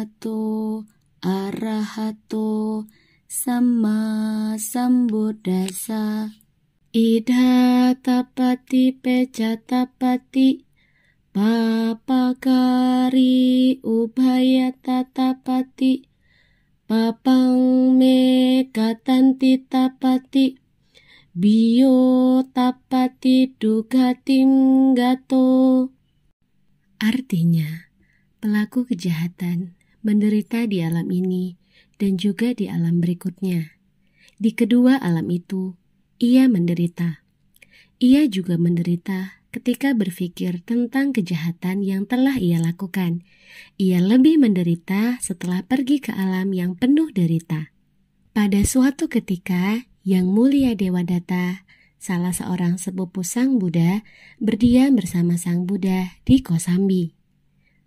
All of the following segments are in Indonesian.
Sammasambuddhato arahato samma sambuddhassa. Idha tapati peca tapati papakari ubhaya tatapati papang me katanti tapati biyo tapati dugatim gato. Artinya, pelaku kejahatan menderita di alam ini dan juga di alam berikutnya. Di kedua alam itu, ia menderita. Ia juga menderita ketika berpikir tentang kejahatan yang telah ia lakukan. Ia lebih menderita setelah pergi ke alam yang penuh derita. Pada suatu ketika, Yang Mulia Dewadatta, salah seorang sepupu Sang Buddha, berdiam bersama Sang Buddha di Kosambi.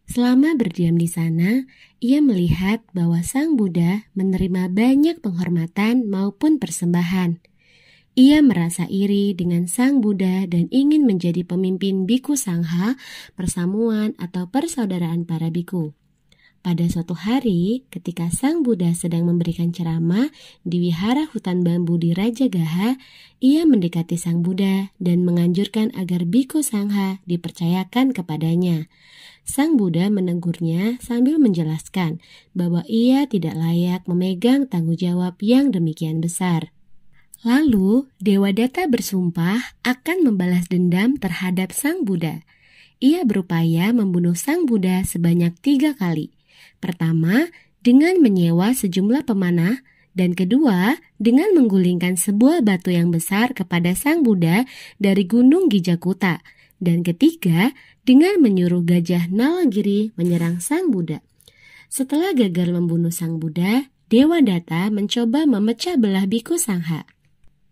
Selama berdiam di sana, ia melihat bahwa Sang Buddha menerima banyak penghormatan maupun persembahan. Ia merasa iri dengan Sang Buddha dan ingin menjadi pemimpin biku sangha, persamuan atau persaudaraan para biku. Pada suatu hari, ketika Sang Buddha sedang memberikan ceramah di wihara hutan bambu di Rajagaha, ia mendekati Sang Buddha dan menganjurkan agar biku sangha dipercayakan kepadanya. Sang Buddha menegurnya sambil menjelaskan bahwa ia tidak layak memegang tanggung jawab yang demikian besar. Lalu, Dewadatta bersumpah akan membalas dendam terhadap Sang Buddha. Ia berupaya membunuh Sang Buddha sebanyak 3 kali. Pertama, dengan menyewa sejumlah pemanah, dan kedua, dengan menggulingkan sebuah batu yang besar kepada Sang Buddha dari Gunung Gijakuta, dan ketiga, dengan menyuruh gajah Nalagiri menyerang Sang Buddha. Setelah gagal membunuh Sang Buddha, Dewadatta mencoba memecah belah biku sangha.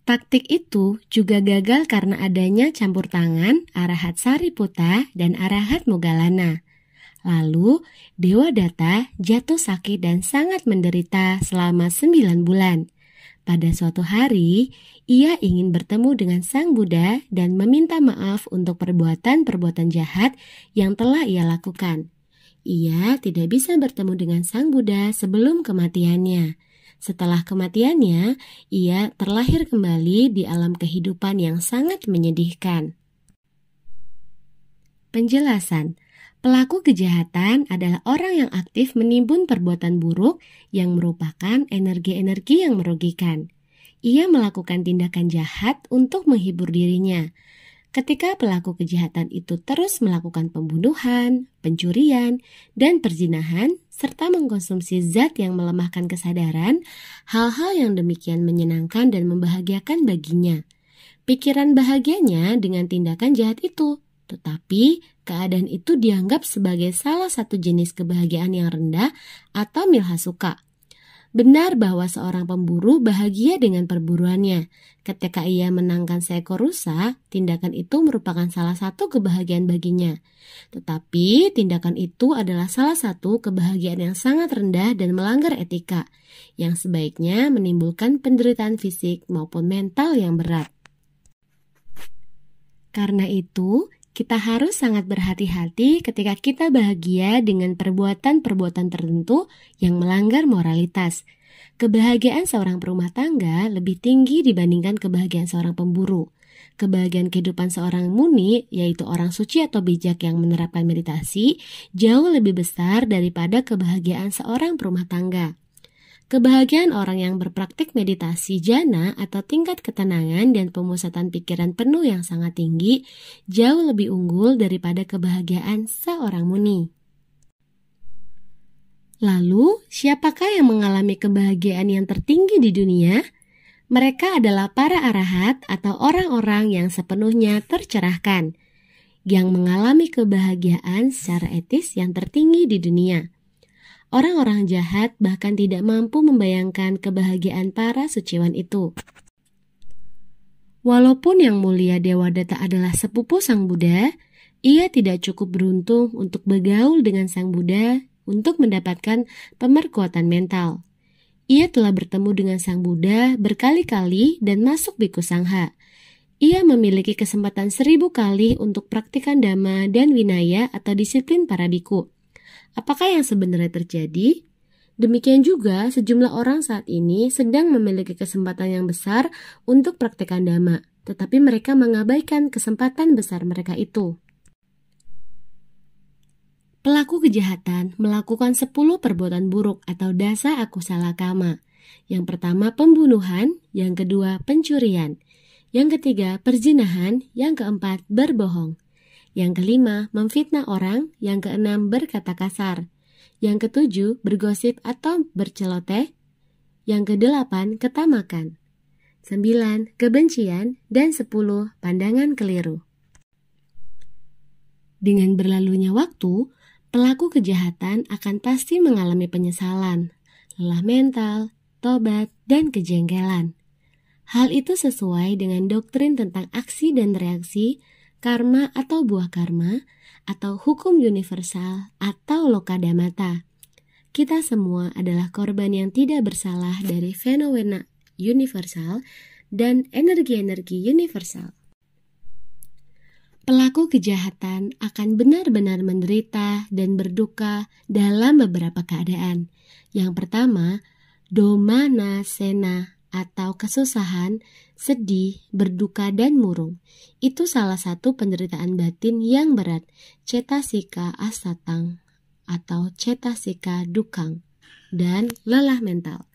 Taktik itu juga gagal karena adanya campur tangan Arahat Sariputta dan Arahat Moggallana. Lalu, Dewadatta jatuh sakit dan sangat menderita selama 9 bulan. Pada suatu hari, ia ingin bertemu dengan Sang Buddha dan meminta maaf untuk perbuatan-perbuatan jahat yang telah ia lakukan. Ia tidak bisa bertemu dengan Sang Buddha sebelum kematiannya. Setelah kematiannya, ia terlahir kembali di alam kehidupan yang sangat menyedihkan. Penjelasan. Pelaku kejahatan adalah orang yang aktif menimbun perbuatan buruk yang merupakan energi-energi yang merugikan. Ia melakukan tindakan jahat untuk menghibur dirinya. Ketika pelaku kejahatan itu terus melakukan pembunuhan, pencurian, dan perzinahan, serta mengkonsumsi zat yang melemahkan kesadaran, hal-hal yang demikian menyenangkan dan membahagiakan baginya. Pikiran bahagianya dengan tindakan jahat itu, tetapi keadaan itu dianggap sebagai salah satu jenis kebahagiaan yang rendah atau milhasuka. Benar bahwa seorang pemburu bahagia dengan perburuannya. Ketika ia menangkan seekor rusa, tindakan itu merupakan salah satu kebahagiaan baginya. Tetapi tindakan itu adalah salah satu kebahagiaan yang sangat rendah dan melanggar etika, yang sebaiknya menimbulkan penderitaan fisik maupun mental yang berat. Karena itu, kita harus sangat berhati-hati ketika kita bahagia dengan perbuatan-perbuatan tertentu yang melanggar moralitas. Kebahagiaan seorang perumah tangga lebih tinggi dibandingkan kebahagiaan seorang pemburu. Kebahagiaan kehidupan seorang muni, yaitu orang suci atau bijak yang menerapkan meditasi, jauh lebih besar daripada kebahagiaan seorang perumah tangga. Kebahagiaan orang yang berpraktik meditasi jana atau tingkat ketenangan dan pemusatan pikiran penuh yang sangat tinggi jauh lebih unggul daripada kebahagiaan seorang muni. Lalu, siapakah yang mengalami kebahagiaan yang tertinggi di dunia? Mereka adalah para arahat atau orang-orang yang sepenuhnya tercerahkan, yang mengalami kebahagiaan secara etis yang tertinggi di dunia. Orang-orang jahat bahkan tidak mampu membayangkan kebahagiaan para suciwan itu. Walaupun Yang Mulia Dewadatta adalah sepupu Sang Buddha, ia tidak cukup beruntung untuk bergaul dengan Sang Buddha untuk mendapatkan pemerkuatan mental. Ia telah bertemu dengan Sang Buddha berkali-kali dan masuk biku sangha. Ia memiliki kesempatan 1000 kali untuk praktikan dhamma dan vinaya atau disiplin para biku. Apakah yang sebenarnya terjadi? Demikian juga, sejumlah orang saat ini sedang memiliki kesempatan yang besar untuk praktekkan dhamma, tetapi mereka mengabaikan kesempatan besar mereka itu. Pelaku kejahatan melakukan 10 perbuatan buruk atau dasa akusala kama. Yang pertama pembunuhan, yang kedua pencurian, yang ketiga perzinahan, yang keempat berbohong, yang kelima memfitnah orang, yang keenam berkata kasar, yang ketujuh bergosip atau berceloteh, yang kedelapan ketamakan, 9 kebencian, dan 10 pandangan keliru. Dengan berlalunya waktu, pelaku kejahatan akan pasti mengalami penyesalan, lelah mental, tobat, dan kejengkelan. Hal itu sesuai dengan doktrin tentang aksi dan reaksi, karma atau buah karma, atau hukum universal atau lokadamata. Kita semua adalah korban yang tidak bersalah dari fenomena universal dan energi-energi universal. Pelaku kejahatan akan benar-benar menderita dan berduka dalam beberapa keadaan. Yang pertama, domana sena atau kesusahan, sedih, berduka, dan murung. Itu salah satu penderitaan batin yang berat, cetasika asatang atau cetasika dukang, dan lelah mental.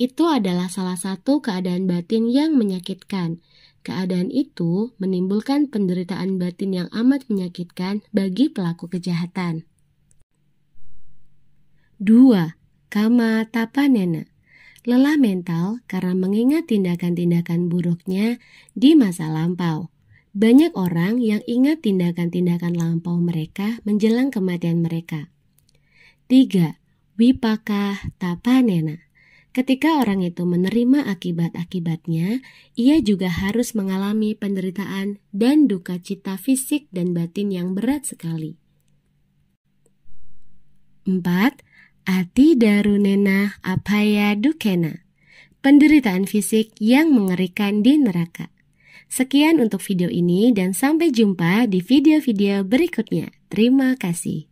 Itu adalah salah satu keadaan batin yang menyakitkan. Keadaan itu menimbulkan penderitaan batin yang amat menyakitkan bagi pelaku kejahatan. 2. Kama tapanena. Lelah mental karena mengingat tindakan-tindakan buruknya di masa lampau. Banyak orang yang ingat tindakan-tindakan lampau mereka menjelang kematian mereka. 3. Wipaka tapanena. Ketika orang itu menerima akibat-akibatnya, ia juga harus mengalami penderitaan dan duka cita fisik dan batin yang berat sekali. 4. Ati darunena apaya dukena. Penderitaan fisik yang mengerikan di neraka. Sekian untuk video ini dan sampai jumpa di video-video berikutnya. Terima kasih.